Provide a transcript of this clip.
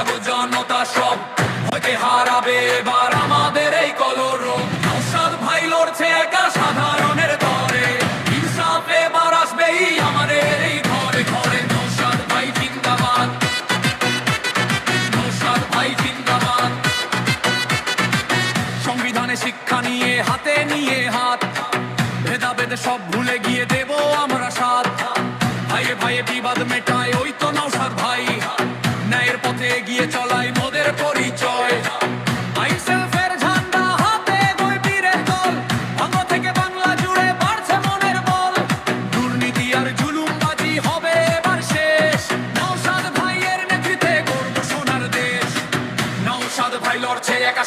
জনতা সব ভয়কে হারাবে এবার আমাদের এই কলরব। নওশাদ ভাই লড়ছে একা সাধারণের তরে, ইনসাফ এবার আসবেই আমাদের এই ঘরে ঘরে। নওশাদ ভাই জিন্দাবাদ, নওশাদ ভাই জিন্দাবাদ। সংবিধানে শিক্ষা নিয়ে হাতে নিয়ে হাত, ভেদাভেদ সব ভুলে গিয়ে দেব আমরা সাথ। ভাইয়ে ভাইয়ে বিবাদ মেটায় ওই তো নওশাদ ভাই, ন্যায়ের পথে এগিয়ে চলাই মোদের পরিচয়। আইনসেলফের ঝান্ডা হাতে দুই বীরের দল, অঙ্গ থেকে বাংলা জুড়ে বাড়ছে মনের বল। দুর্নীতি আর জুলুমবাজি হবে এবার শেষ, নওশাদ ভাইয়ের নেতৃত্বে গর্ব সোনার দেশ। নওশাদ ভাই লড়ছে এক